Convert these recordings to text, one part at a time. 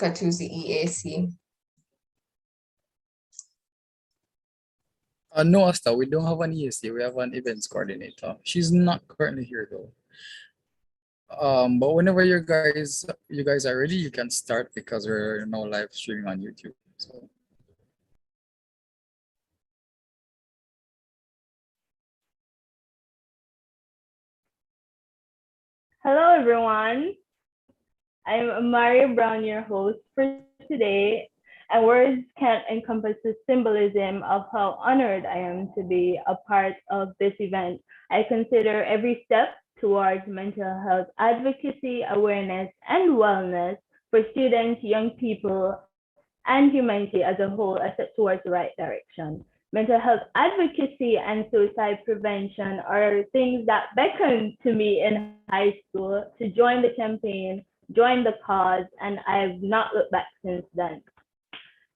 who's the EAC. No, Esther, we don't have an EAC. We have an events coordinator. She's not currently here though. But whenever you guys are ready, you can start because we're now live streaming on YouTube. So Hello, everyone. I'm Mari Brown, your host for today. And words can't encompass the symbolism of how honored I am to be a part of this event. I consider every step towards mental health advocacy, awareness, and wellness for students, young people, and humanity as a whole a step towards the right direction. Mental health advocacy and suicide prevention are things that beckoned to me in high school to join the campaign, join the cause, and I've not looked back since then.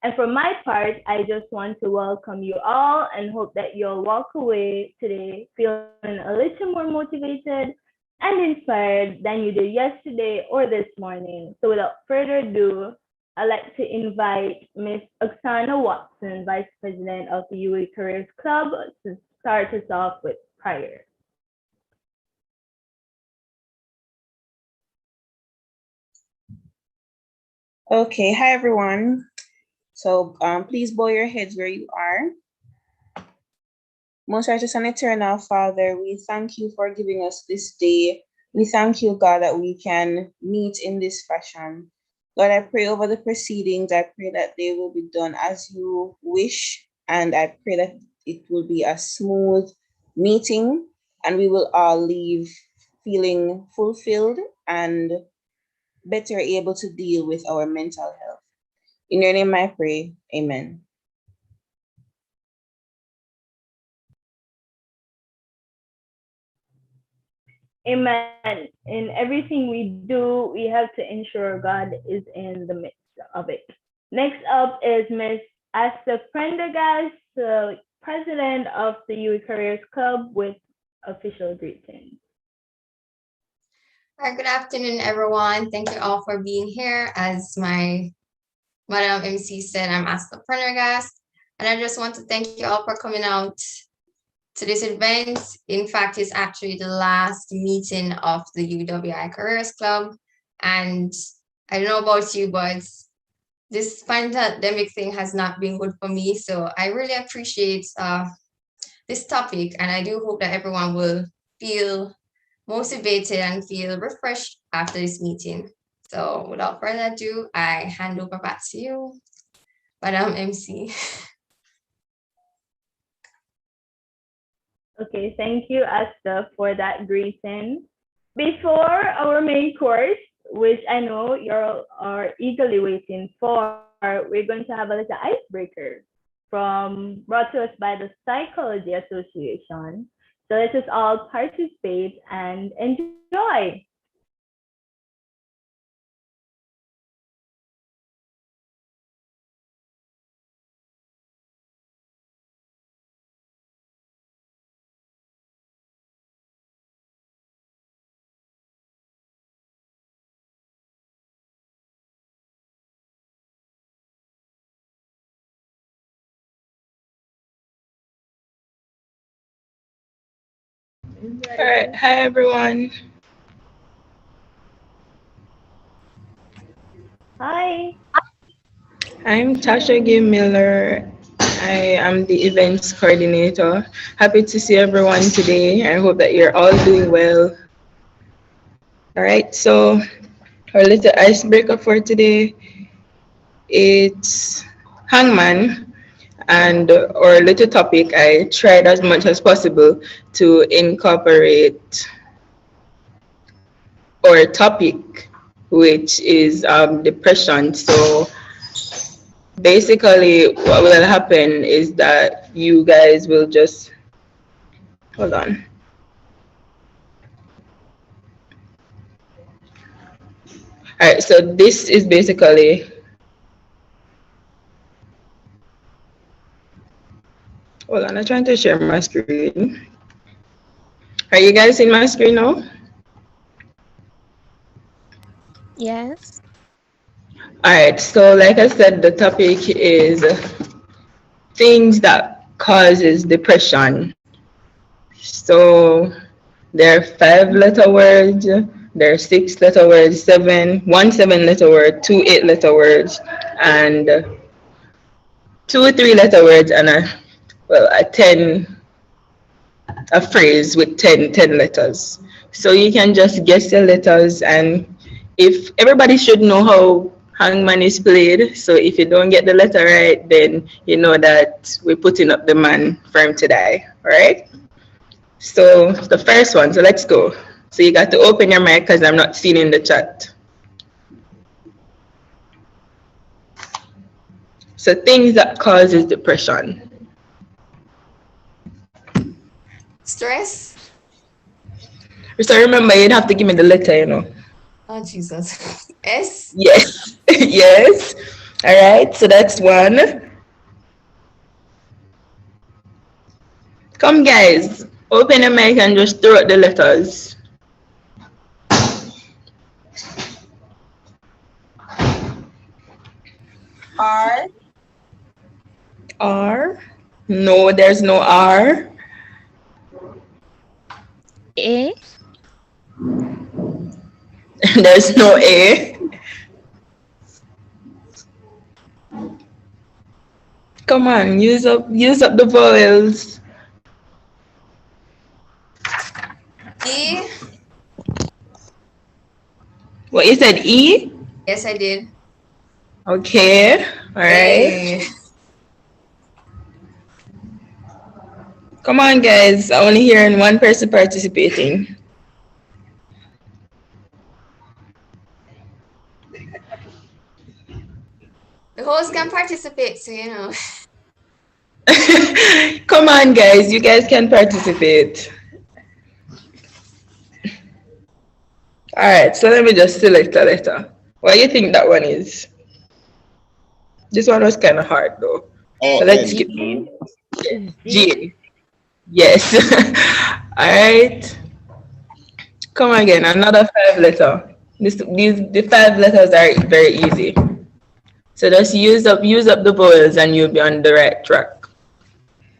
And for my part, I just want to welcome you all and hope that you'll walk away today feeling a little more motivated and inspired than you did yesterday or this morning. So without further ado, I'd like to invite Miss Oksana Watson, Vice President of the UE Careers Club, to start us off with prayer. Okay, hi everyone. So please bow your heads where you are. Most righteous and eternal Father, we thank you for giving us this day. We thank you, God, that we can meet in this fashion. Lord, I pray over the proceedings. I pray that they will be done as you wish. And I pray that it will be a smooth meeting and we will all leave feeling fulfilled and better able to deal with our mental health. In your name I pray, amen. Amen. In everything we do, we have to ensure God is in the midst of it. Next up is Miss Esther Prendergast, the President of the UE Careers Club, with official greetings. Good afternoon, everyone. Thank you all for being here. As my Madam MC said, I'm Esther Prendergast, and I just want to thank you all for coming out to this event. In fact, it's actually the last meeting of the UWI Careers Club. And I don't know about you, but this pandemic thing has not been good for me. So I really appreciate this topic. And I do hope that everyone will feel motivated and feel refreshed after this meeting. So without further ado, I hand over back to you, Madam MC. Okay, thank you, Esther, for that greeting. Before our main course, which I know you are eagerly waiting for, we're going to have a little icebreaker brought to us by the Psychology Association. So let us all participate and enjoy. All right, hi everyone. Hi. I'm Tasha G. Miller. I am the events coordinator. Happy to see everyone today. I hope that you're all doing well. All right, so our little icebreaker for today, it's hangman. And our little topic, I tried as much as possible to incorporate our topic, which is depression. So basically what will happen is that you guys will just hold on. All right, so this is basically, hold on, I'm trying to share my screen. Are you guys in my screen now? Yes. All right, so like I said, the topic is things that causes depression. So there are 5 letter words, there are 6 letter words, one 7 letter word, two 8 letter words, and two 3 letter words, and a phrase with 10 letters. So you can just guess the letters, and if everybody should know how hangman is played. So if you don't get the letter right, then you know that we're putting up the man for him to die. All right? So the first one, so let's go. So you got to open your mic because I'm not seeing in the chat. So things that causes depression. Stress? So remember, you'd have to give me the letter, you know. Oh, Jesus. S? Yes. Yes. All right. So that's one. Come, guys. Open your mic and just throw out the letters. R. R. No, there's no R. A. There's no A. Come on, use up the vowels. E? What you said, E? Yes, I did. Okay. All right. A. Come on, guys. I only hearing one person participating. The host can participate, so you know. Come on, guys. You guys can participate. All right. So let me just select a letter. What do you think that one is? This one was kind of hard, though. Oh, So let's N. skip G. Yes. All right. Come again. Another 5 letter. The 5 letters are very easy. So just use up the vowels and you'll be on the right track.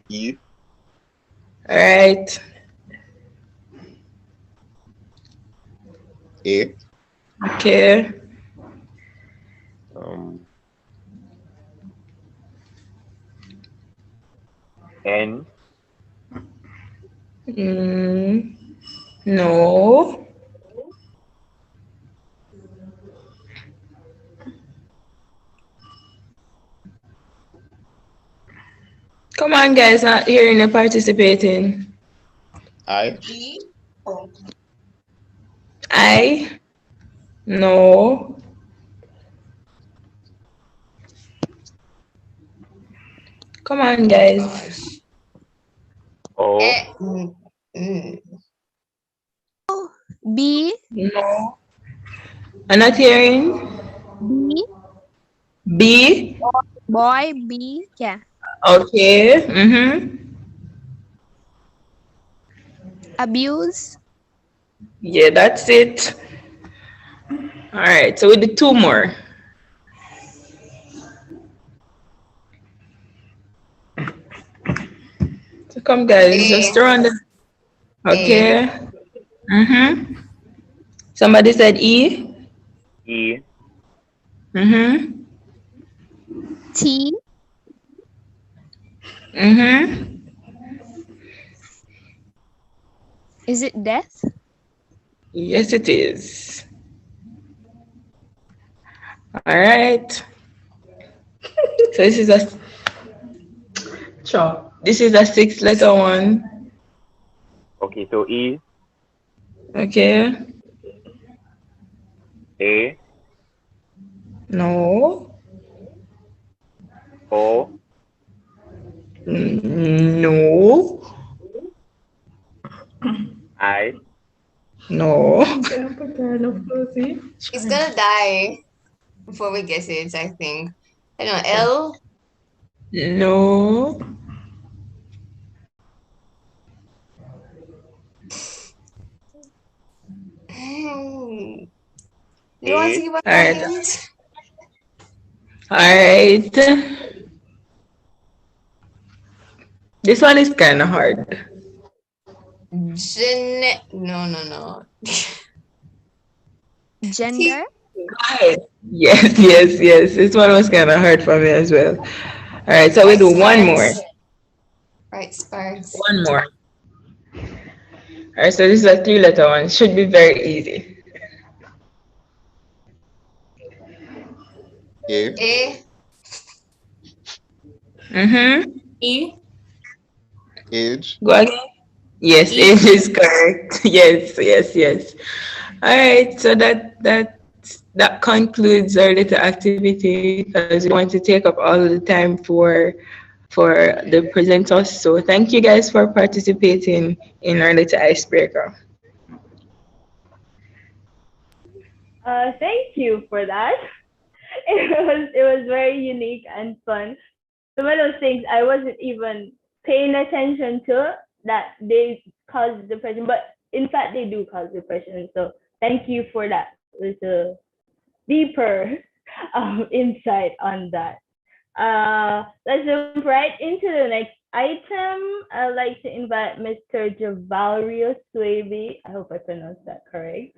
U. All right. A. Okay. N. No. Come on, guys. Not hearing you participating. I. G? Oh. I. No. Come on, guys. Gosh. O. B. No. I'm not hearing. B. B. Boy. B. Yeah. Okay. Abuse. Yeah, that's it. All right. So we did 2 more. So come, guys. Just throw on the. Okay. Somebody said E. E. T. Is it death? Yes, it is. All right. So this is a 6-letter one. Okay, so E. Okay. A. No. O. No. I. No. He's gonna die before we guess it, I think. I don't know. L? No. You want to give us a Alright. hint? right. This one is kind of hard. No. Gender. Go ahead. Yes. This one was kind of hard for me as well. All right, so we Right, do one more. Sparks. Right, Sparks. One more. All right, so this is a three-letter one. Should be very easy. A. A. Mm-hmm. E. Age. Go again. Yes, E. it is correct. Yes. All right, so that concludes our little activity because we don't want to take up all of the time for the presenters. So thank you guys for participating in our little icebreaker. Thank you for that. It was very unique and fun. Some of those things I wasn't even paying attention to that they cause depression, but in fact they do cause depression. So thank you for that little deeper insight on that. Let's jump right into the next item. I'd like to invite Mr. Javalrio Swaby. I hope I pronounced that correct.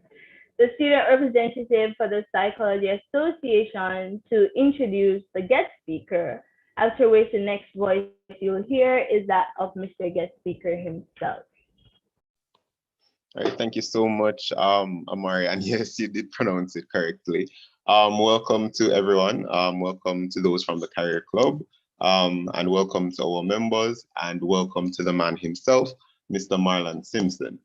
The student representative for the Psychology Association to introduce the guest speaker, after which the next voice you'll hear is that of Mr. Guest Speaker himself. All right, thank you so much, Amari. And yes, you did pronounce it correctly. Welcome to everyone. Welcome to those from the Career Club. And welcome to our members, and welcome to the man himself, Mr. Marlon Simpson.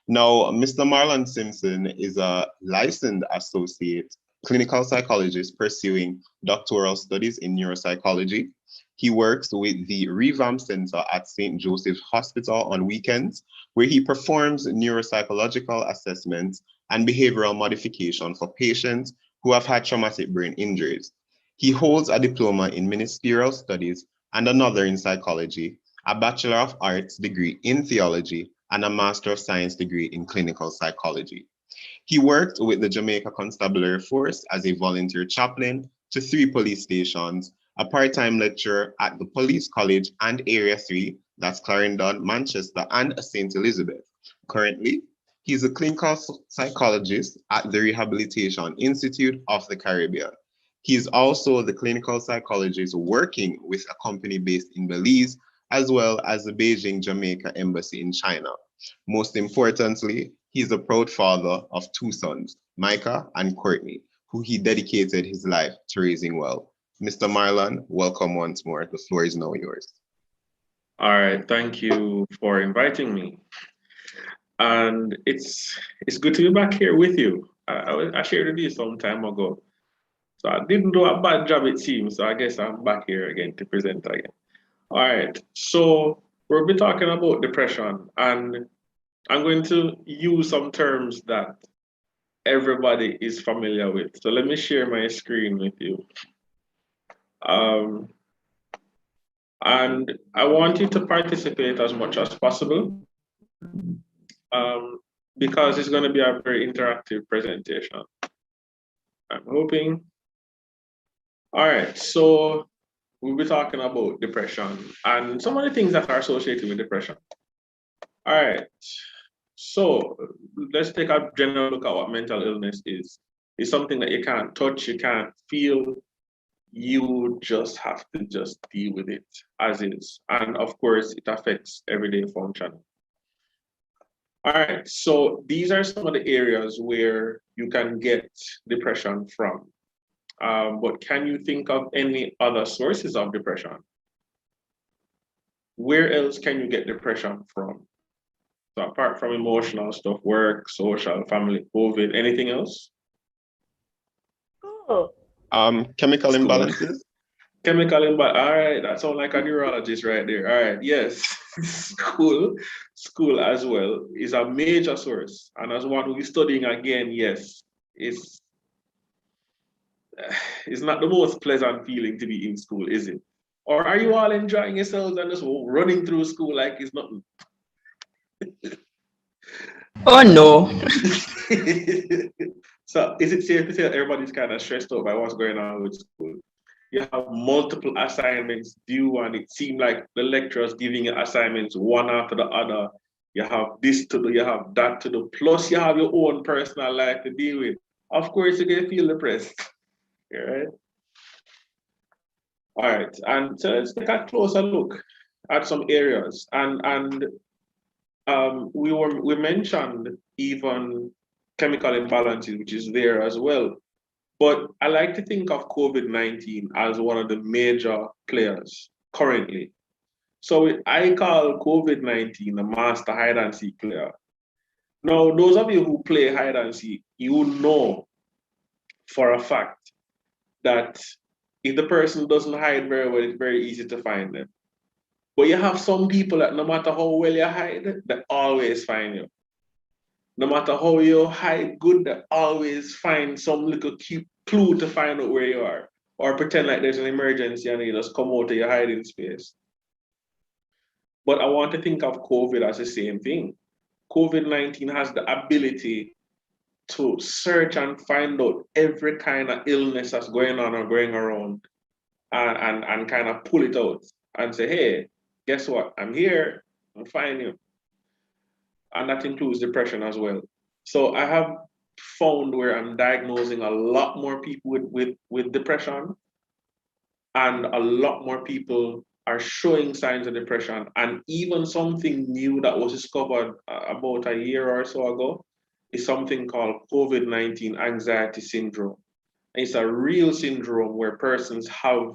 Now, Mr. Marlon Simpson is a licensed associate clinical psychologist pursuing doctoral studies in neuropsychology. He works with the Revamp Center at St. Joseph's Hospital on weekends, where he performs neuropsychological assessments and behavioral modification for patients who have had traumatic brain injuries. He holds a diploma in ministerial studies and another in psychology, a Bachelor of Arts degree in theology, and a Master of Science degree in clinical psychology. He worked with the Jamaica Constabulary Force as a volunteer chaplain to 3 police stations, a part-time lecturer at the Police College and Area 3, that's Clarendon, Manchester, and St. Elizabeth. Currently, he's a clinical psychologist at the Rehabilitation Institute of the Caribbean. He is also the clinical psychologist working with a company based in Belize, as well as the Beijing, Jamaica Embassy in China. Most importantly, he's a proud father of 2 sons, Micah and Courtney, who he dedicated his life to raising well. Mr. Marlon, welcome once more. The floor is now yours. All right, thank you for inviting me. And it's good to be back here with you. I shared with you some time ago. So I didn't do a bad job, it seems. So I guess I'm back here again to present again. All right, so we'll be talking about depression, and I'm going to use some terms that everybody is familiar with. So let me share my screen with you. And I want you to participate as much as possible because it's going to be a very interactive presentation. I'm hoping. All right, so we'll be talking about depression and some of the things that are associated with depression. All right, so let's take a general look at what mental illness is. It's something that you can't touch, you can't feel, you just have to just deal with it as is. And of course, it affects everyday function. All right, so these are some of the areas where you can get depression from. But can you think of any other sources of depression? Where else can you get depression from? So apart from emotional stuff, work, social, family, COVID, anything else? Cool. Chemical imbalances. Chemical imbalance. All right, that sounds like a neurologist right there. All right, yes. School as well is a major source. And as one who is studying again, yes, it's not the most pleasant feeling to be in school, is it? Or are you all enjoying yourselves and just running through school like it's nothing? Oh no. So is it safe to say that everybody's kind of stressed out by what's going on with school? you have multiple assignments due, and it seemed like the lecturer's giving you assignments one after the other. You have this to do, you have that to do, plus you have your own personal life to deal with. Of course, you're going to feel depressed. Right? All right, and so let's take a closer look at some areas. And we mentioned even chemical imbalances, which is there as well. But I like to think of COVID-19 as one of the major players currently. So I call COVID-19 a master hide and seek player. Now, those of you who play hide and seek, you know for a fact that if the person doesn't hide very well, it's very easy to find them. But you have some people that no matter how well you hide, they always find you. No matter how you hide good, they always find some little cute clue to find out where you are. Or pretend like there's an emergency and you just come out of your hiding space. But I want to think of COVID as the same thing. COVID-19 has the ability to search and find out every kind of illness that's going on or going around and kind of pull it out and say, hey, guess what? I'm here, I'm finding you. And that includes depression as well. So I have found where I'm diagnosing a lot more people with depression, and a lot more people are showing signs of depression. And even something new that was discovered about a year or so ago is something called COVID-19 anxiety syndrome. And it's a real syndrome where persons have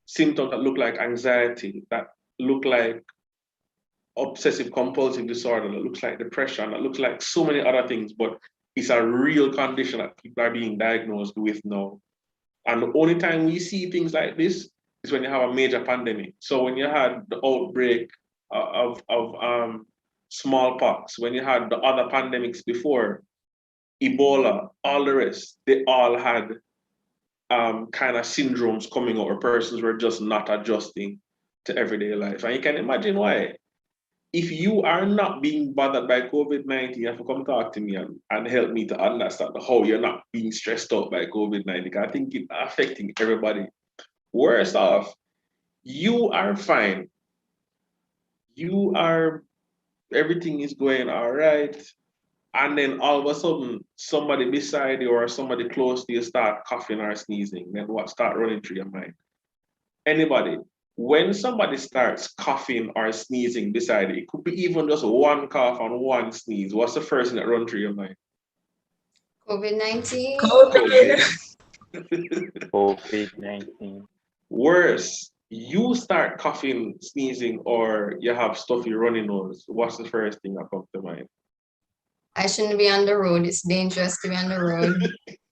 symptoms that look like anxiety, that look like obsessive compulsive disorder, that looks like depression, that looks like so many other things, but it's a real condition that people are being diagnosed with now. And the only time we see things like this is when you have a major pandemic. So when you had the outbreak of smallpox, when you had the other pandemics before, Ebola, all the rest, they all had kind of syndromes coming out where persons were just not adjusting to everyday life. And you can imagine why. If you are not being bothered by COVID-19, you have to come talk to me and help me to understand how you're not being stressed out by COVID-19. Because I think it's affecting everybody. Worst off, you are fine. Everything is going all right. And then all of a sudden, somebody beside you or somebody close to you start coughing or sneezing. Then what start running through your mind? Anybody? When somebody starts coughing or sneezing beside you, it could be even just one cough and one sneeze. What's the first thing that runs through your mind? COVID-19. COVID-19. Worse, you start coughing, sneezing, or you have stuffy runny nose. What's the first thing that comes to mind? I shouldn't be on the road. It's dangerous to be on the road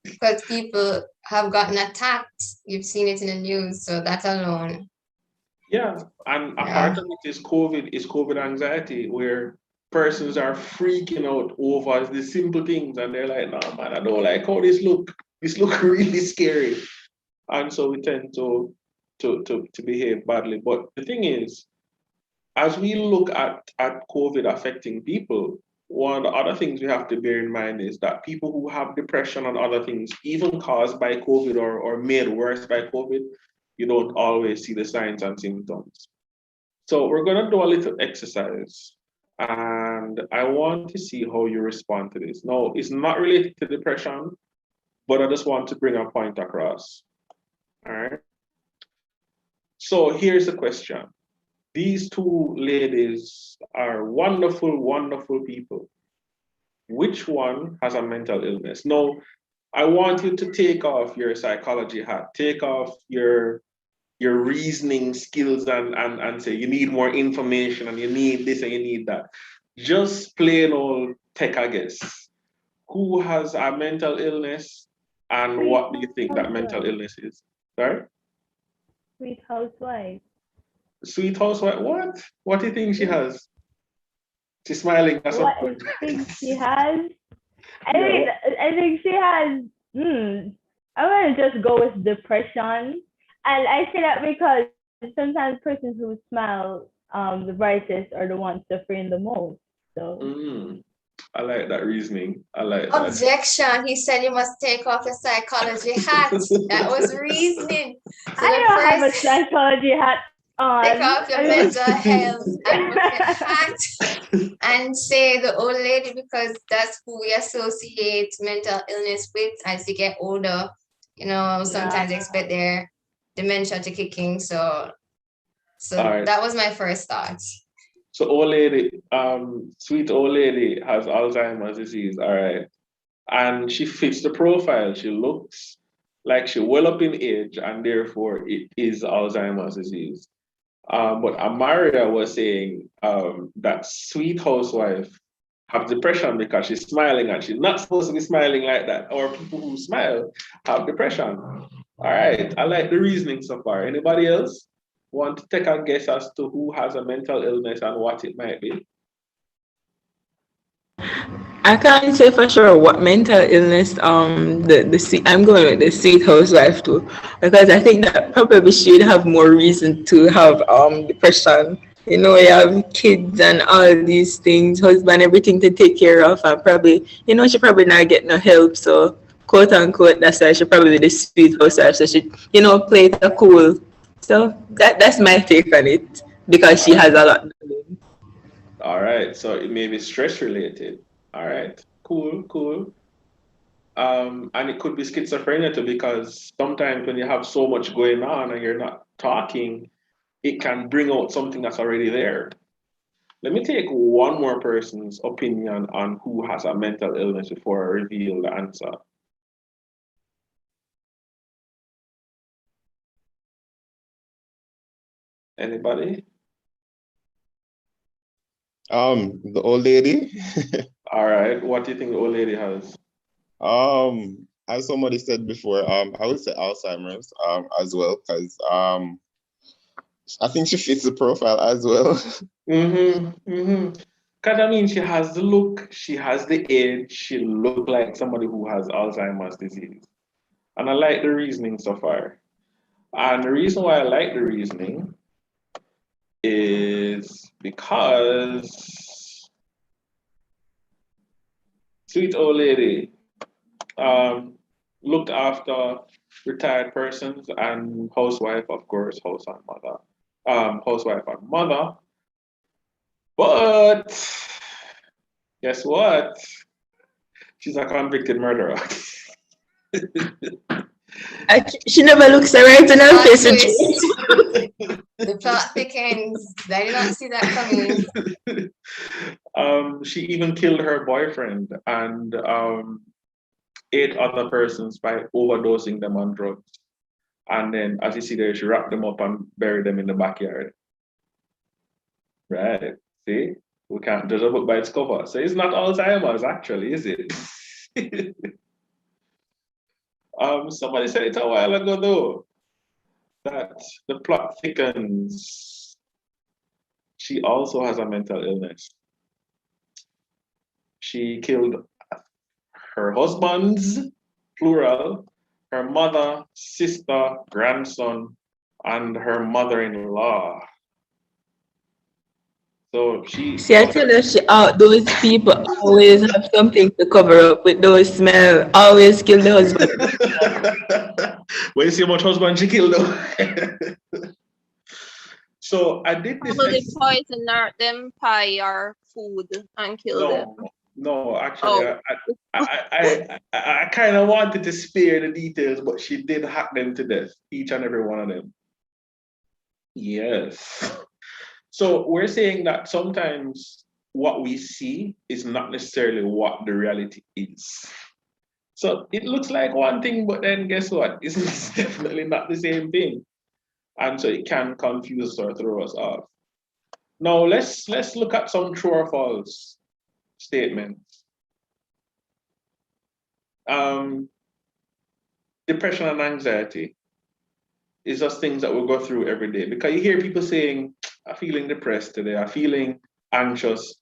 because people have gotten attacked. You've seen it in the news, so that alone. Yeah, and a part of it is COVID anxiety, where persons are freaking out over the simple things, and they're like, "No, man, I don't like how this look. This look really scary," and so we tend to behave badly. But the thing is, as we look at COVID affecting people, one of the other things we have to bear in mind is that people who have depression and other things, even caused by COVID or made worse by COVID, you don't always see the signs and symptoms. So we're going to do a little exercise, and I want to see how you respond to this. No, it's not related to depression, but I just want to bring a point across. All right. So here's the question. These two ladies are wonderful, wonderful people. Which one has a mental illness? Now, I want you to take off your psychology hat, take off your reasoning skills and say you need more information and you need this and you need that. Just plain old take a guess. Who has a mental illness and what do you think that mental illness is? Sorry? Sweet housewife. Sweet housewife, what? What do you think she has? She's smiling at What something. I think she has? I think she has, I'm going to just go with depression. And I say that because sometimes persons who smile the brightest are the ones suffering the most. So I like that reasoning. I like that. Objection. He said you must take off your psychology hat. That was reasoning. So I the don't have a first, psychology hat on. take off your mental health advocate hat and say the old lady, because that's who we associate mental illness with as they get older. You know, sometimes they expect their dementia to kick in. So Alright. that was my first thought. So old lady, sweet old lady has Alzheimer's disease, all right. And she fits the profile. She looks like she's well up in age, and therefore it is Alzheimer's disease. But Amaria was saying that sweet housewife have depression because she's smiling and she's not supposed to be smiling like that. Or people who smile have depression. All right, I like the reasoning so far. Anybody else want to take a guess as to who has a mental illness and what it might be? I can't say for sure what mental illness I'm going with the sweet housewife too, because I think that probably she'd have more reason to have depression. You know, you have kids and all these things, husband, everything to take care of, and probably, you know, she probably not get no help. So quote unquote, that's why she probably the sweet housewife. So she, you know, play it cool. So that's my take on it, because she has a lot. All right, so it may be stress related. All right, cool. And it could be schizophrenia too, because sometimes when you have so much going on and you're not talking, it can bring out something that's already there. Let me take one more person's opinion on who has a mental illness before I reveal the answer. Anybody? The old lady. All right, what do you think the old lady has? As somebody said before, I would say Alzheimer's, as well, because I think she fits the profile as well. Because I mean, she has the look, she has the age, she look like somebody who has Alzheimer's disease. And I like the reasoning so far. And the reason why I like the reasoning is because sweet old lady looked after retired persons and housewife, of course, housewife and mother. But guess what? She's a convicted murderer. She never looks right in her face. The plot thickens. I did not see that coming. She even killed her boyfriend and 8 other persons by overdosing them on drugs. And then, as you see there, she wrapped them up and buried them in the backyard. Right. See? We can't judge a book by its cover. So it's not Alzheimer's, actually, is it? Somebody said it a while ago, though, that the plot thickens. She also has a mental illness. She killed her husbands, plural, her mother, sister, grandson, and her mother-in-law. So See, I tell her those people always have something to cover up with those smell. Always kill the husband. When you see how much husband she killed, though. So I did this. Probably poison them pie or food and kill them. No, actually, I kind of wanted to spare the details, but she did hack them to death, each and every one of them. Yes. So we're saying that sometimes what we see is not necessarily what the reality is. So it looks like one thing, but then guess what? It's definitely not the same thing. And so it can confuse us or throw us off. Now let's look at some true or false statements. Depression and anxiety is just things that we go through every day, because you hear people saying, I'm feeling depressed today, I'm feeling anxious,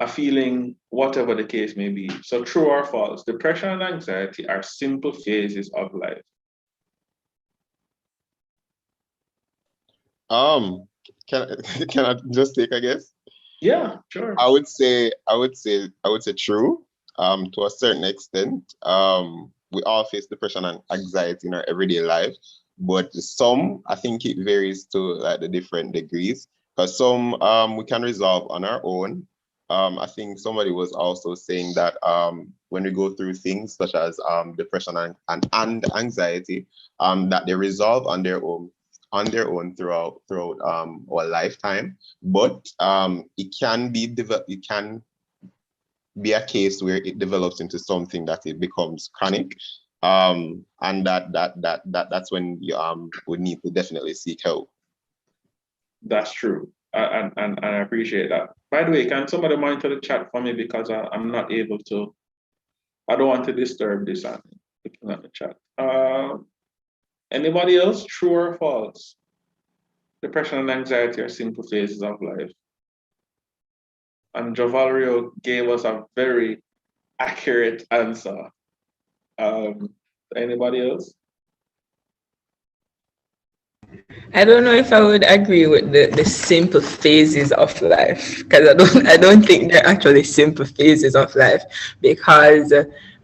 I'm feeling whatever the case may be. So true or false, depression and anxiety are simple phases of life. Can I just take a guess? Yeah, sure. I would say true. To a certain extent. We all face depression and anxiety in our everyday life, but some, I think it varies to like the different degrees. Because some we can resolve on our own. I think somebody was also saying that when we go through things such as depression and anxiety, that they resolve on their own throughout our lifetime. But it can be a case where it develops into something that it becomes chronic, and that's when you would need to definitely seek help. That's true. And I appreciate that. By the way, can somebody monitor the chat for me, because I'm not able to. I don't want to disturb this. I'm looking at the chat. Anybody else? True or false? Depression and anxiety are simple phases of life. And Jovalrio gave us a very accurate answer. Anybody else? I don't know if I would agree with the simple phases of life, because I don't think they're actually simple phases of life, because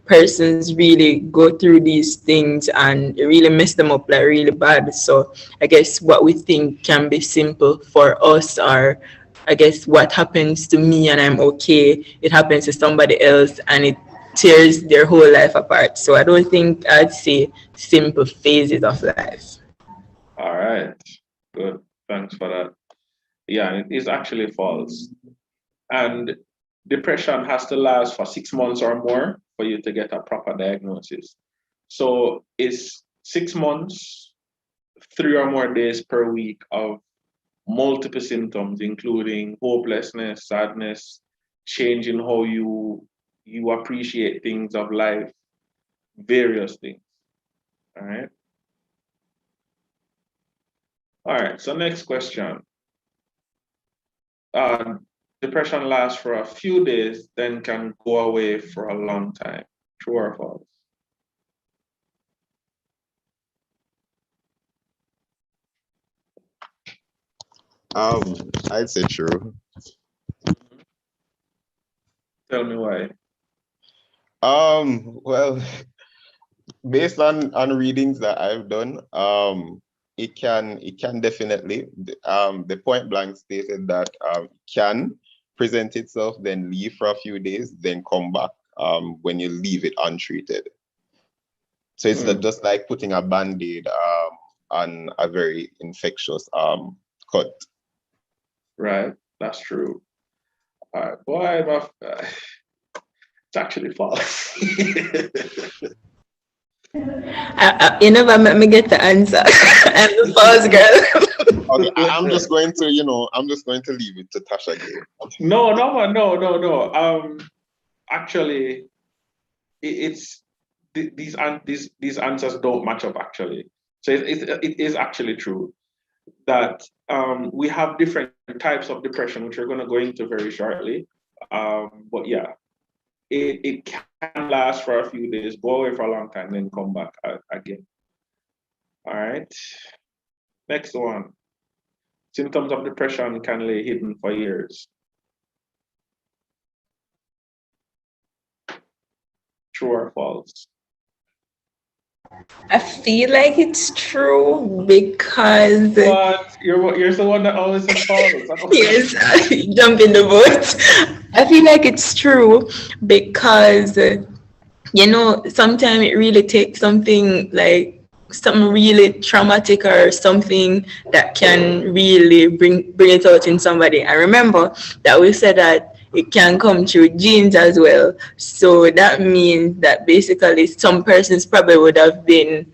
persons really go through these things and it really mess them up like really bad. So I guess what we think can be simple for us, or I guess what happens to me and I'm okay, it happens to somebody else and it tears their whole life apart. So I don't think I'd say simple phases of life. All right, good. Thanks for that. Yeah, it is actually false. And depression has to last for 6 months or more for you to get a proper diagnosis. So it's 6 months, 3 or more days per week of multiple symptoms, including hopelessness, sadness, change in how you appreciate things of life, various things. All right. All right, so next question. Depression lasts for a few days, then can go away for a long time. True or false? I'd say true. Tell me why. Well, based on readings that I've done, it can definitely, the point blank stated that can present itself, then leave for a few days, then come back when you leave it untreated. So it's just like putting a band-aid on a very infectious cut. Right, that's true. All right, boy, it's actually false. You never let me get the answer. I'm the false girl. Okay, I'm just going to leave it to Tasha again. No. Actually, it's these answers don't match up actually. So it is actually true that we have different types of depression, which we're going to go into very shortly. But yeah, it can last for a few days, go away for a long time, then come back again. All right. Next one. Symptoms of depression can lay hidden for years. True or false? I feel like it's true because But you're the one that always says false. yes, jump in the boat. I feel like it's true because sometimes it really takes something really traumatic or something that can really bring it out in somebody. I remember that we said that it can come through genes as well. So that means that basically some persons probably would have been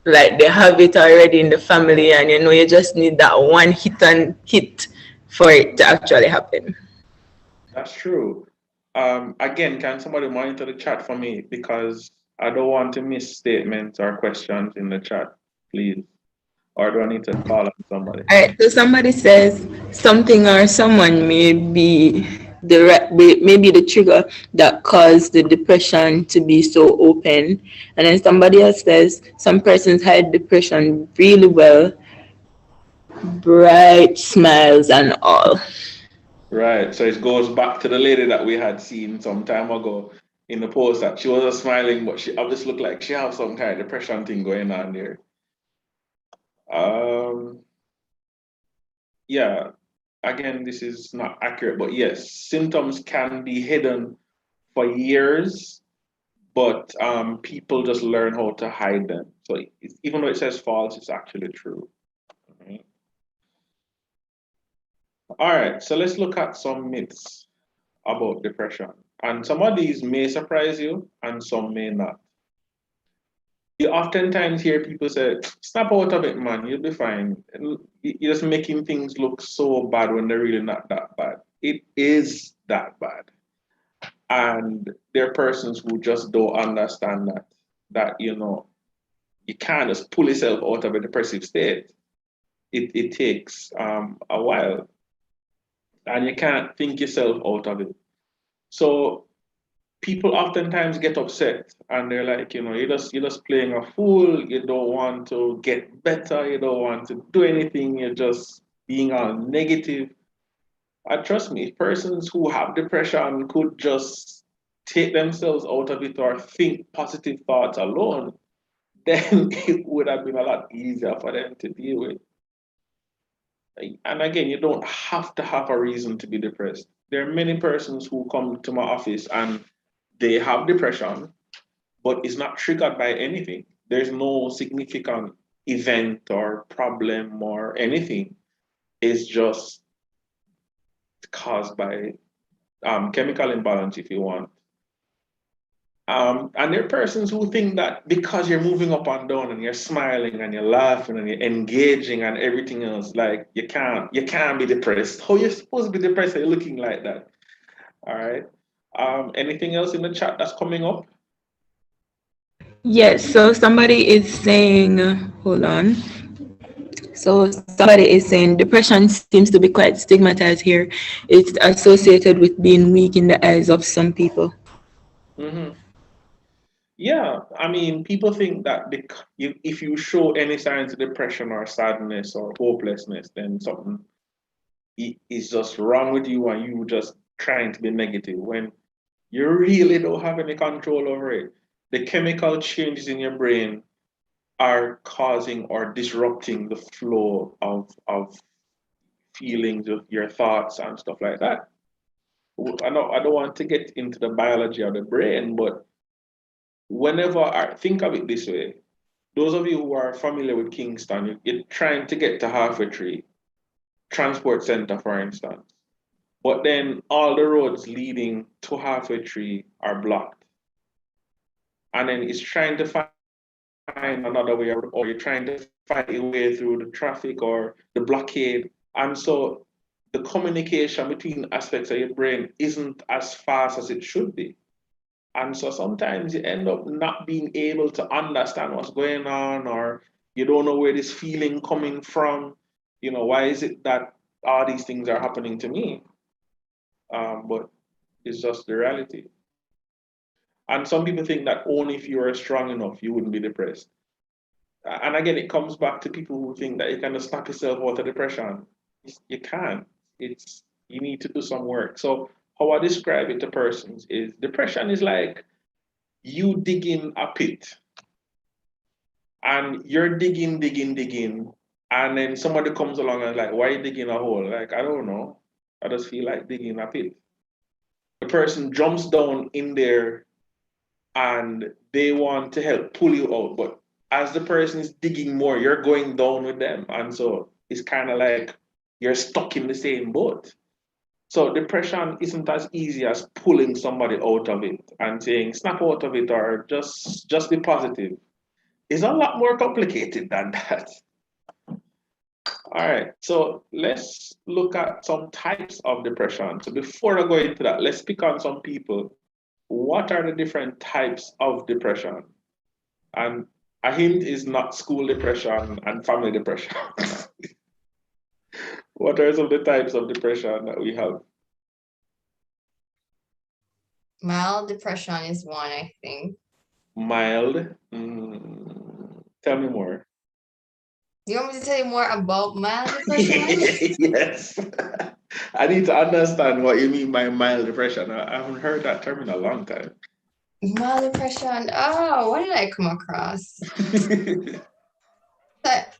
like they have it already in the family, and you just need that one hit for it to actually happen. That's true. Again, can somebody monitor the chat for me, because I don't want to miss statements or questions in the chat, please. Or do I need to call on somebody? All right, so somebody says something or someone may be the trigger that caused the depression to be so open. And then somebody else says some persons hide depression really well, bright smiles and all. Right. So it goes back to the lady that we had seen some time ago in the post that she wasn't smiling, but she obviously looked like she have some kind of depression thing going on there. Um, yeah. Again, this is not accurate, but yes, symptoms can be hidden for years, but people just learn how to hide them. So even though it says false, it's actually true. Right? All right. So let's look at some myths about depression. And some of these may surprise you and some may not. You oftentimes hear people say, snap out of it, man, you'll be fine. You're just making things look so bad when they're really not that bad. It is that bad. And there are persons who just don't understand that you can't just pull yourself out of a depressive state. It takes a while and you can't think yourself out of it. So people oftentimes get upset and they're like, you're just playing a fool, you don't want to get better, you don't want to do anything, you're just being all negative. Trust me, persons who have depression could just take themselves out of it or think positive thoughts alone, then it would have been a lot easier for them to deal with. And again, you don't have to have a reason to be depressed. There are many persons who come to my office and they have depression, but it's not triggered by anything. There's no significant event or problem or anything. It's just caused by chemical imbalance, if you want. And there are persons who think that because you're moving up and down and you're smiling and you're laughing and you're engaging and everything else, like you can't be depressed. How you supposed to be depressed? Are you looking like that? All right. Anything else in the chat that's coming up? Yes, so somebody is saying, hold on. So somebody is saying depression seems to be quite stigmatized here. It's associated with being weak in the eyes of some people. Mm-hmm. Yeah, I mean, people think that if you show any signs of depression or sadness or hopelessness, then something is just wrong with you and you just trying to be negative when you really don't have any control over it. The chemical changes in your brain are causing or disrupting the flow of feelings, of your thoughts and stuff like that. I don't want to get into the biology of the brain, but whenever I think of it this way, those of you who are familiar with Kingston, you're trying to get to Halfway Tree Transport Center, for instance, but then all the roads leading to Halfway Tree are blocked. And then it's trying to find another way, or you're trying to find a way through the traffic or the blockade. And so the communication between aspects of your brain isn't as fast as it should be. And so sometimes you end up not being able to understand what's going on, or you don't know where this feeling coming from. Why is it that all these things are happening to me? But it's just the reality. And some people think that only if you are strong enough, you wouldn't be depressed. And again, it comes back to people who think that you can just snap yourself out of depression. You can't. You need to do some work. So how I describe it to persons is depression is like you digging a pit and you're digging, digging, digging, and then somebody comes along and like, why are you digging a hole? Like, I don't know. I just feel like digging a pit. The person jumps down in there and they want to help pull you out, but as the person is digging more, you're going down with them. And so it's kind of like you're stuck in the same boat. So depression isn't as easy as pulling somebody out of it and saying snap out of it or just be positive. It's a lot more complicated than that. All right, so let's look at some types of depression. So before I go into that, let's pick on some people. What are the different types of depression? And a hint is not school depression and family depression. What are some of the types of depression that we have? Mild depression is one, I think. Mild. Tell me more. Do you want me to tell you more about mild depression? Yes. I need to understand what you mean by mild depression. I haven't heard that term in a long time. Mild depression. Oh, what did I come across? But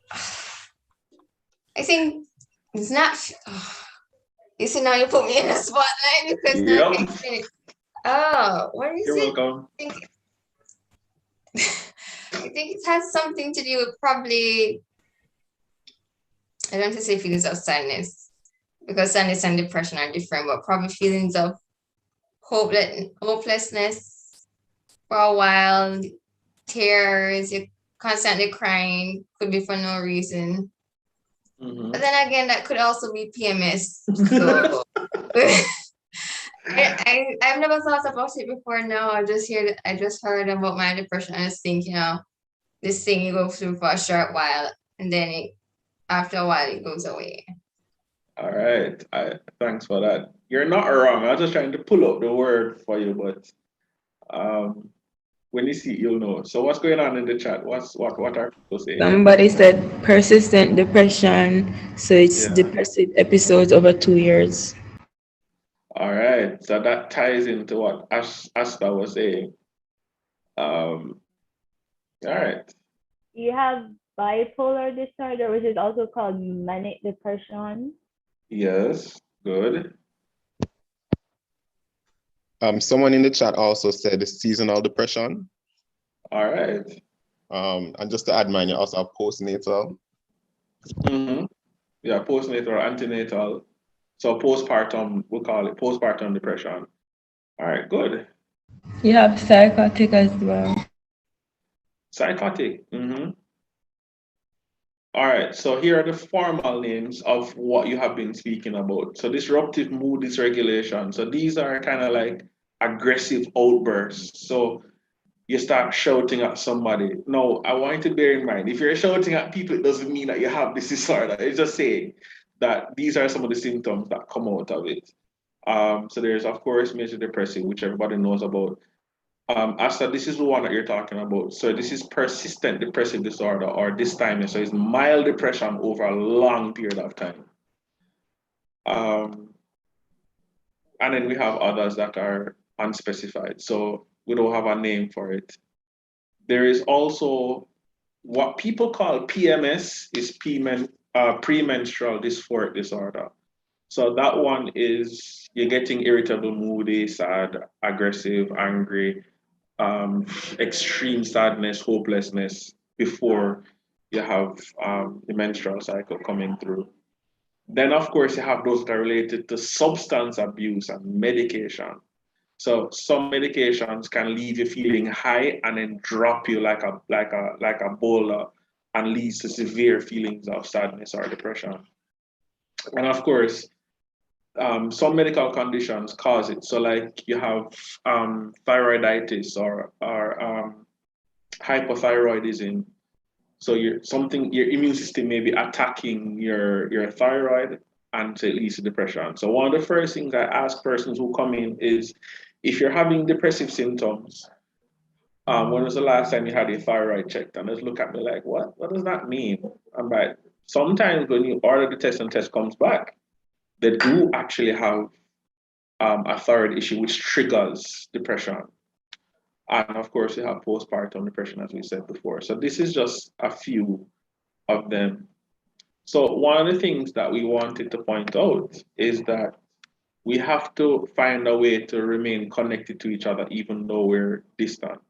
I think it's not. You see, now you put me in the spotlight because now I Yep. can explain it. Oh, what is You're it? welcome. I think it has something to do with probably, I don't want to say feelings of sadness because sadness and depression are different, but probably feelings of hopelessness for a while, tears, you're constantly crying, could be for no reason. But then again, that could also be PMS. So I've never thought about it before. Now I just heard about my depression. I just think, this thing you go through for a short while and then after a while it goes away. All right. Thanks for that. You're not wrong. I was just trying to pull up the word for you, but when you see it, you'll know. So what's going on in the chat? What are people saying? Somebody said persistent depression, so it's depressive episodes over 2 years. All right. So that ties into what Esther was saying. All right. You have bipolar disorder, which is also called manic depression. Yes. Good. Someone in the chat also said seasonal depression. All right. And just to add mine, you also have postnatal. Yeah, postnatal or antenatal. So postpartum, we'll call it postpartum depression. All right, good. You have psychotic as well. Psychotic. All right, so here are the formal names of what you have been speaking about. So disruptive mood dysregulation. So these are kind of like aggressive outbursts. So you start shouting at somebody. No, I want you to bear in mind, if you're shouting at people, it doesn't mean that you have this disorder. It's just saying that these are some of the symptoms that come out of it. So there's, of course, major depressive, which everybody knows about. Asta, this is the one that you're talking about. So this is persistent depressive disorder, or this time, so it's mild depression over a long period of time. And then we have others that are unspecified. So we don't have a name for it. There is also what people call PMS, is premenstrual dysphoric disorder. So that one is you're getting irritable, moody, sad, aggressive, angry, extreme sadness, hopelessness before you have the menstrual cycle coming through. Then, of course, you have those that are related to substance abuse and medication. So some medications can leave you feeling high and then drop you like a boulder and leads to severe feelings of sadness or depression. And of course, some medical conditions cause it. So like you have thyroiditis or hypothyroidism. So your immune system may be attacking your thyroid, and so it leads to depression. So one of the first things I ask persons who come in is, if you're having depressive symptoms, when was the last time you had your thyroid checked? And just look at me like, what does that mean? I'm like, sometimes when you order the test and test comes back, they do actually have a thyroid issue, which triggers depression. And of course, you have postpartum depression, as we said before. So this is just a few of them. So one of the things that we wanted to point out is that we have to find a way to remain connected to each other, even though we're distant,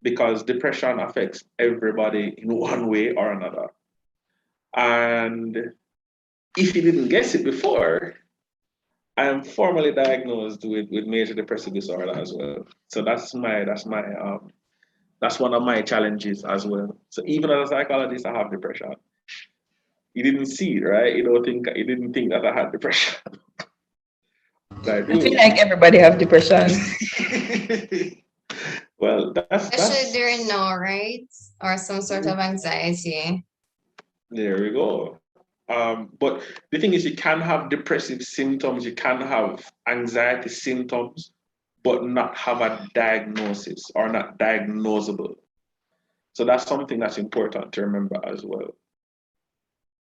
because depression affects everybody in one way or another. And if you didn't guess it before, I am formally diagnosed with major depressive disorder as well. So that's one of my challenges as well. So even as a psychologist, I have depression. You didn't see it, right? You didn't think that I had depression. I feel like everybody have depression. Well, especially during no, right? Or some sort of anxiety. There we go. But the thing is, you can have depressive symptoms, you can have anxiety symptoms, but not have a diagnosis or not diagnosable. So that's something that's important to remember as well.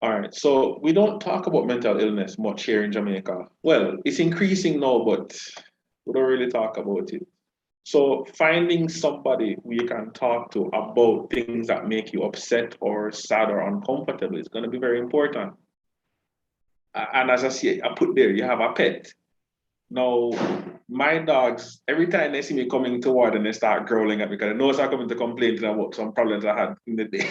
All right, so we don't talk about mental illness much here in Jamaica. Well, it's increasing now, but we don't really talk about it. So finding somebody who you can talk to about things that make you upset or sad or uncomfortable is going to be very important. And as I say, I put there, you have a pet. Now, my dogs, every time they see me coming toward them, they start growling at me because they know I'm coming to complain to them about some problems I had in the day.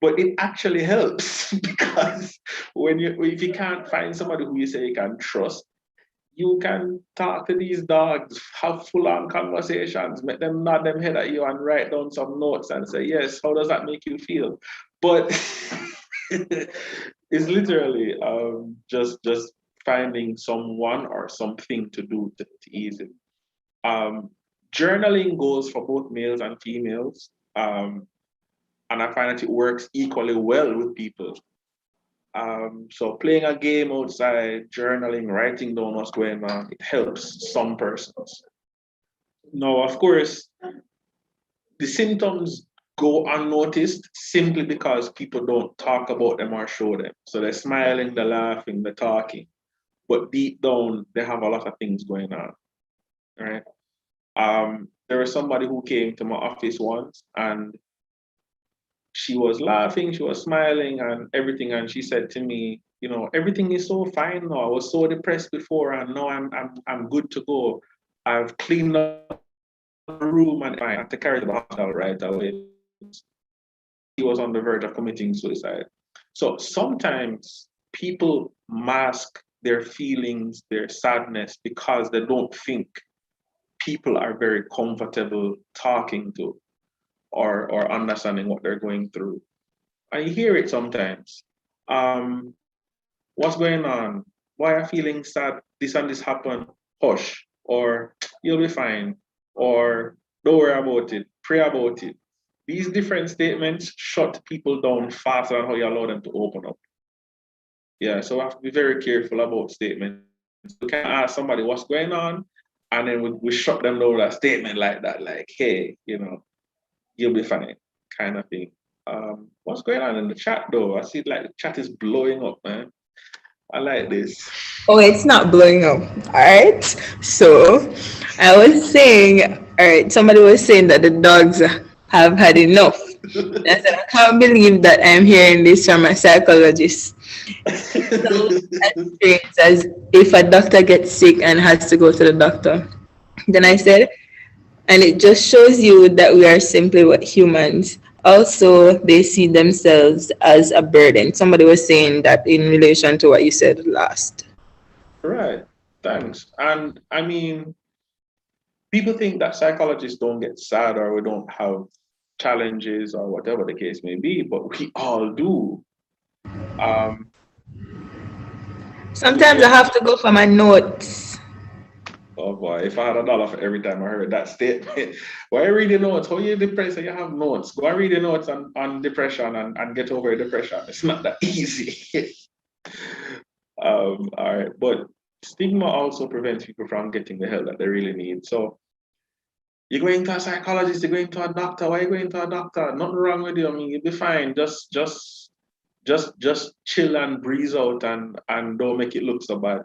But it actually helps because if you can't find somebody who you say you can trust, you can talk to these dogs, have full-on conversations, make them nod them head at you and write down some notes and say, yes, how does that make you feel? But it's literally just finding someone or something to do to ease it. Journaling goes for both males and females. And I find that it works equally well with people. So playing a game outside, journaling, writing down what's going on, it helps some persons. Now, of course, the symptoms go unnoticed simply because people don't talk about them or show them. So they're smiling, they're laughing, they're talking, but deep down, they have a lot of things going on, right? There was somebody who came to my office once and she was laughing, she was smiling and everything. And she said to me, everything is so fine now. I was so depressed before and now I'm good to go. I've cleaned up the room and I had to carry her to the hospital right away. He was on the verge of committing suicide. So sometimes people mask their feelings, their sadness, because they don't think people are very comfortable talking to or understanding what they're going through. I hear it sometimes. What's going on? Why are you feeling sad? This and this happened. Hush. Or you'll be fine. Or don't worry about it. Pray about it. These different statements shut people down faster than how you allow them to open up. Yeah, so we have to be very careful about statements. We can't ask somebody what's going on, and then we shut them down with a statement like that, like, hey, you'll be fine, kind of thing. What's going on in the chat though? I see like the chat is blowing up, man. I like this. Oh, it's not blowing up. All right. So I was saying, all right, somebody was saying that the dogs have had enough. I said, I can't believe that I'm hearing this from a psychologist. So it's as if a doctor gets sick and has to go to the doctor. Then I said, and it just shows you that we are simply what humans. Also, they see themselves as a burden. Somebody was saying that in relation to what you said last. Right. Thanks. And I mean, people think that psychologists don't get sad or we don't have challenges or whatever the case may be, but we all do. Sometimes I have to go for my notes. Oh boy, if I had $1 for every time I heard that statement, why you read the notes? How you depressed and you have notes? Go and read the notes on depression and get over depression. It's not that easy. All right, but stigma also prevents people from getting the help that they really need. So you're going to a psychologist, you're going to a doctor. Why are you going to a doctor? Nothing wrong with you. I mean, you'll be fine. Just chill and breeze out and don't make it look so bad.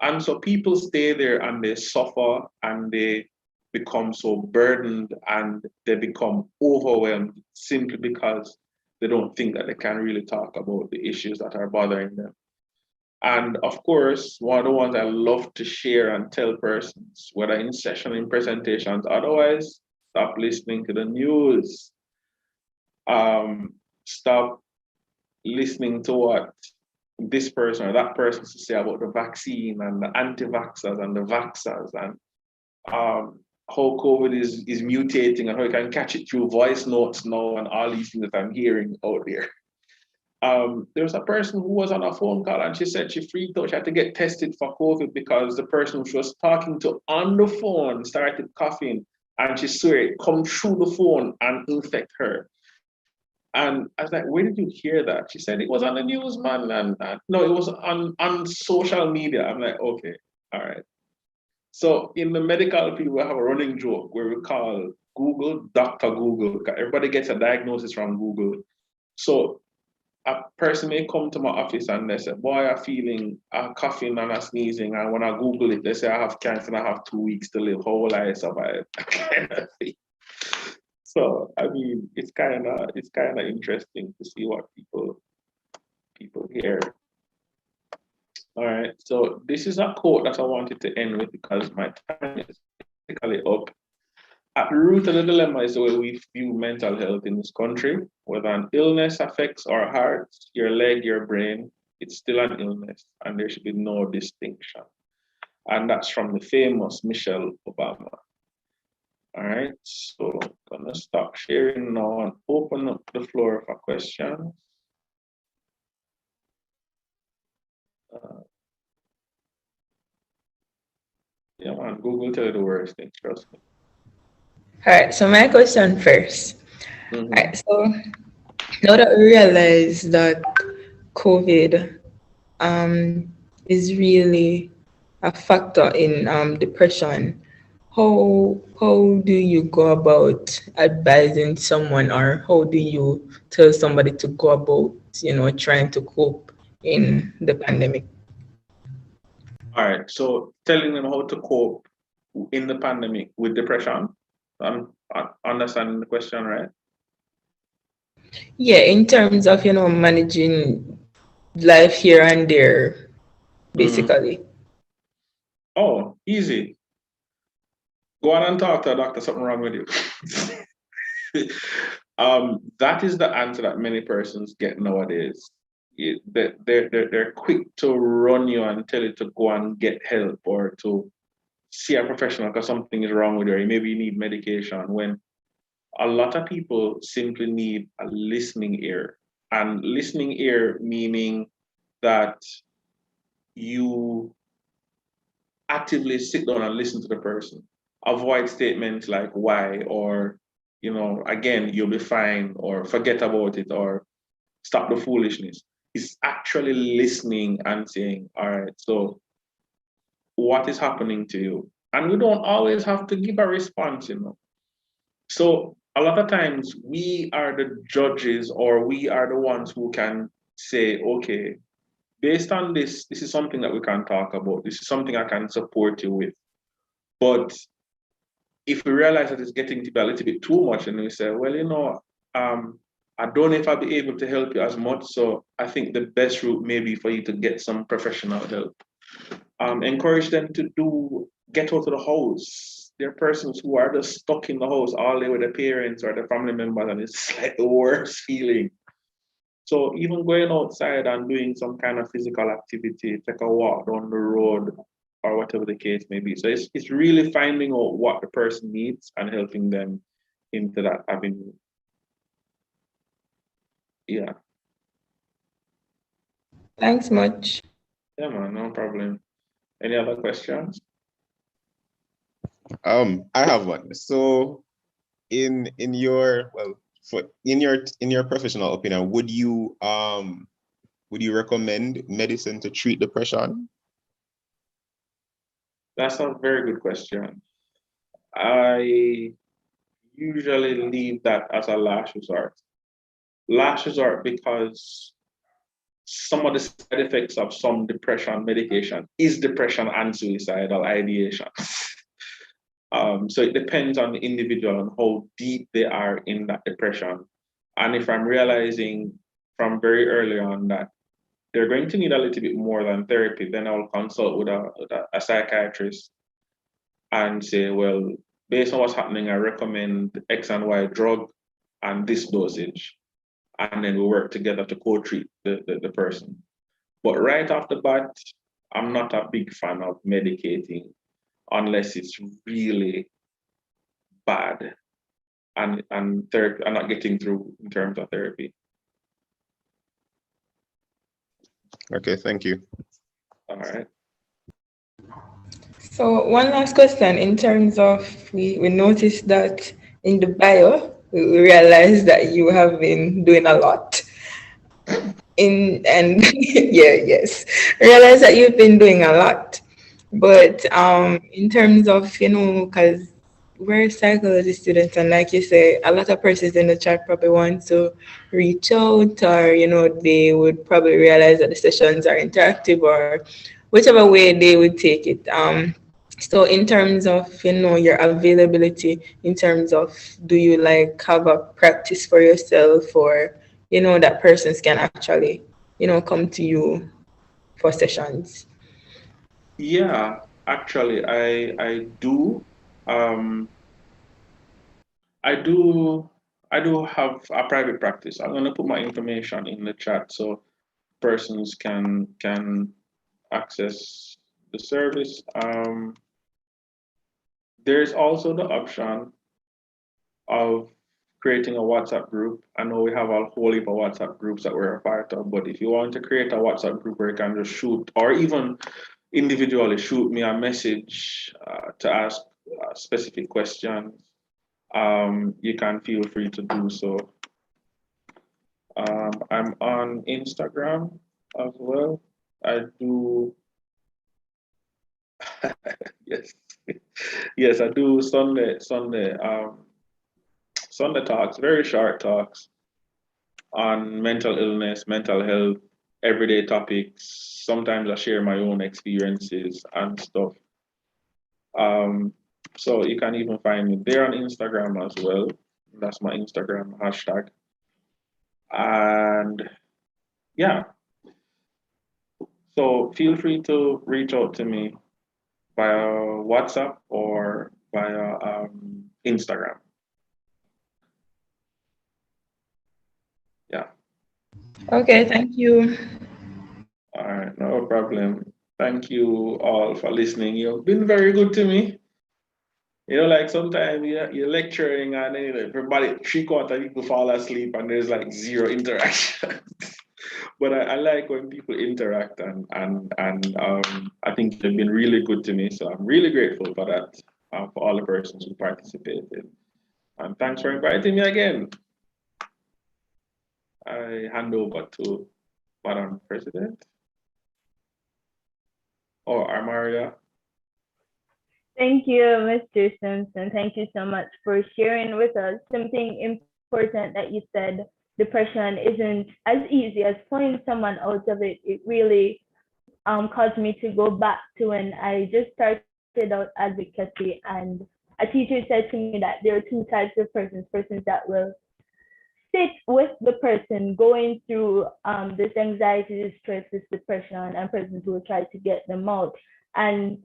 And so people stay there and they suffer and they become so burdened and they become overwhelmed simply because they don't think that they can really talk about the issues that are bothering them. And of course, one of the ones I love to share and tell persons, whether in session, in presentations, otherwise, stop listening to the news. Stop listening to what this person or that person to say about the vaccine and the anti-vaxxers and the vaxxers and how COVID is mutating and how you can catch it through voice notes now and all these things that I'm hearing out there. There was a person who was on a phone call and she said she freaked out. She had to get tested for COVID because the person she was talking to on the phone started coughing and she swore it come through the phone and infect her. And I was like, where did you hear that? She said, it was on the news, man. And no, it was on social media. I'm like, okay, all right. So in the medical field, we have a running joke where we call Google Dr. Google. Everybody gets a diagnosis from Google. So a person may come to my office and they say, boy, I'm feeling a coughing and a sneezing. And when I Google it, they say I have cancer and I have 2 weeks to live. How will I survive? Kind of thing. So I mean, it's kind of interesting to see what people hear. All right. So this is a quote that I wanted to end with because my time is basically up. At the root of the dilemma is the way we view mental health in this country. Whether an illness affects our heart, your leg, your brain, it's still an illness, and there should be no distinction. And that's from the famous Michelle Obama. All right, so I'm gonna stop sharing now and open up the floor for questions. Yeah, man, Google tell you the worst thing, trust me. All right, so my question first. All right, so now that we realize that COVID is really a factor in depression, how do you go about advising someone, or how do you tell somebody to go about, trying to cope in the pandemic? All right, so telling them how to cope in the pandemic with depression. I'm understanding the question, right? Yeah, in terms of, managing life here and there, basically. Oh, easy. Go on and talk to a doctor, something wrong with you. That is the answer that many persons get nowadays. They're quick to run you and tell you to go and get help or to see a professional because something is wrong with you, or maybe you need medication, when a lot of people simply need a listening ear. And listening ear meaning that you actively sit down and listen to the person. Avoid statements like why, or, again, you'll be fine, or forget about it, or stop the foolishness. It's actually listening and saying, all right, so what is happening to you? And we don't always have to give a response, So a lot of times we are the judges, or we are the ones who can say, okay, based on this is something that we can talk about. This is something I can support you with. But if we realize that it's getting to be a little bit too much, and we say, well, I don't know if I'll be able to help you as much. So I think the best route may be for you to get some professional help. Encourage them to get out of the house. There are persons who are just stuck in the house all day with their parents or their family members, and it's like the worst feeling. So even going outside and doing some kind of physical activity, take a walk down the road, or whatever the case may be. So it's really finding out what the person needs and helping them into that avenue. Yeah. Thanks much. Yeah, man, no problem. Any other questions? I have one. So in your professional opinion, would you recommend medicine to treat depression? That's a very good question. I usually leave that as a last resort. Last resort because some of the side effects of some depression medication is depression and suicidal ideation. So it depends on the individual and how deep they are in that depression. And if I'm realizing from very early on that they're going to need a little bit more than therapy, then I'll consult with a psychiatrist and say, well, based on what's happening, I recommend X and Y drug and this dosage. And then we work together to co-treat the person. But right off the bat, I'm not a big fan of medicating unless it's really bad and therapy, I'm not getting through in terms of therapy. Okay, thank you. All right. So one last question in terms of, we noticed that in the bio, we realized that you have been doing a lot. Yes, realize that you've been doing a lot. But in terms of, because we're psychology students, and like you say, a lot of persons in the chat probably want to reach out, or they would probably realize that the sessions are interactive, or whichever way they would take it. So in terms of your availability, in terms of, do you like have a practice for yourself, or that persons can actually come to you for sessions? Yeah, actually, I do. Um, I do. I do have a private practice. I'm gonna put my information in the chat so persons can access the service. There's also the option of creating a WhatsApp group. I know we have a whole heap of WhatsApp groups that we're a part of, but if you want to create a WhatsApp group where you can just shoot, or even individually shoot me a message to ask specific questions, you can feel free to do so. I'm on Instagram as well. I do, yes, yes, I do Sunday talks, very short talks on mental illness, mental health, everyday topics. Sometimes I share my own experiences and stuff. So you can even find me there on Instagram as well. That's my Instagram hashtag. And yeah, so feel free to reach out to me via WhatsApp or via Instagram. Yeah. Okay, thank you. All right, no problem. Thank you all for listening. You've been very good to me. Like sometimes you're lecturing and then everybody, three-quarter people fall asleep and there's like zero interaction. But I like when people interact and I think they've been really good to me. So I'm really grateful for that, for all the persons who participated. And thanks for inviting me again. I hand over to Madam President or Armaria. Thank you, Mr. Simpson. Thank you so much for sharing with us something important that you said. Depression isn't as easy as pulling someone out of it. It really caused me to go back to when I just started out advocacy, and a teacher said to me that there are two types of persons that will sit with the person going through this anxiety, this stress, this depression, and persons who will try to get them out. And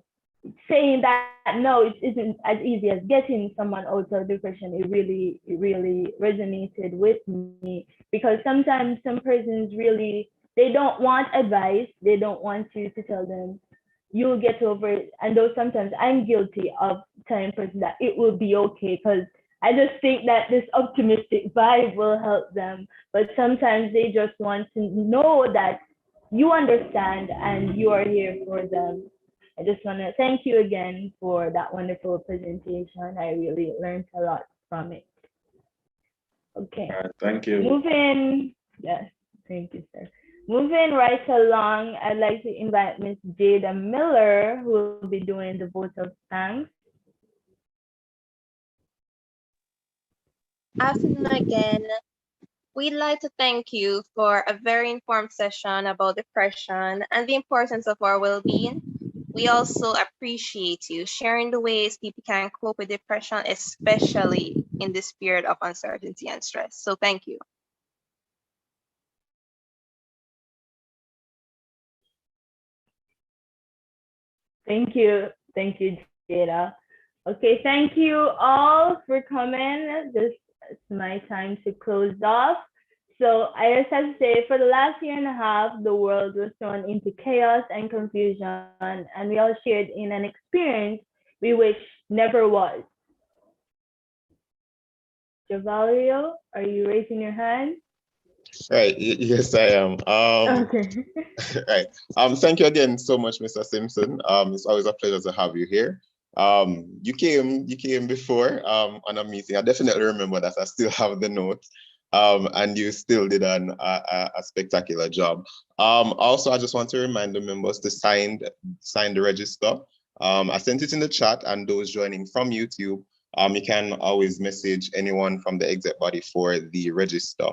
saying that no, it isn't as easy as getting someone out of depression, it really resonated with me, because sometimes some persons really, they don't want advice, they don't want you to tell them you'll get over it. And though sometimes I'm guilty of telling person that it will be okay, because I just think that this optimistic vibe will help them. But sometimes they just want to know that you understand and you are here for them. I just want to thank you again for that wonderful presentation. I really learned a lot from it. Okay. Thank you. Moving, yes, thank you, sir. Moving right along, I'd like to invite Ms. Jada Miller, who will be doing the vote of thanks. Afternoon again. We'd like to thank you for a very informed session about depression and the importance of our well-being. We also appreciate you sharing the ways people can cope with depression, especially in this period of uncertainty and stress. So thank you. Thank you, Jada. Okay, thank you all for coming. This is my time to close off. So I just have to say, for the last year and a half, the world was thrown into chaos and confusion, and we all shared in an experience we wish never was. Javalio, are you raising your hand? Right. Yes, I am. Okay. Right. Thank you again so much, Mr. Simpson. It's always a pleasure to have you here. You came before on a meeting. I definitely remember that. I still have the notes. And you still did a spectacular job. Also, I just want to remind the members to sign the register. I sent it in the chat, and those joining from YouTube, You can always message anyone from the exec body for the register.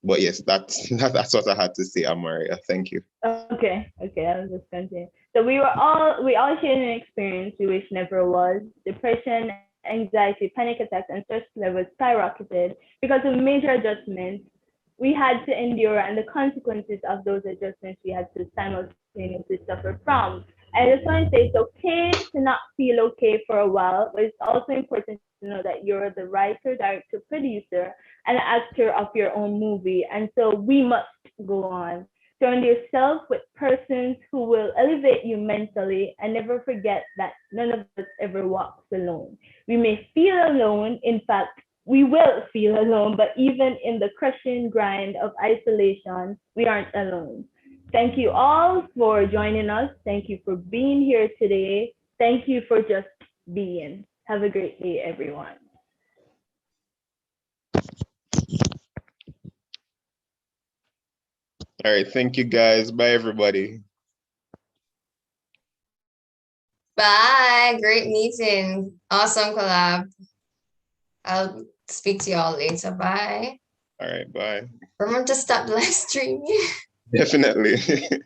But yes, that's what I had to say, Amaria. Thank you. Okay, I was just continue. So we all shared an experience we wish never was. Depression, anxiety, panic attacks, and stress levels skyrocketed because of major adjustments we had to endure and the consequences of those adjustments we had to simultaneously suffer from. I just want to say it's okay to not feel okay for a while, but it's also important to know that you're the writer, director, producer, and actor of your own movie. And so we must go on. Surround yourself with persons who will elevate you mentally, and never forget that none of us ever walks alone. We may feel alone. In fact, we will feel alone, but even in the crushing grind of isolation, we aren't alone. Thank you all for joining us. Thank you for being here today. Thank you for just being. Have a great day, everyone. All right, thank you guys. Bye, everybody. Bye. Great meeting. Awesome collab. I'll speak to y'all later. Bye. All right, bye. Remember to stop the live stream. Definitely.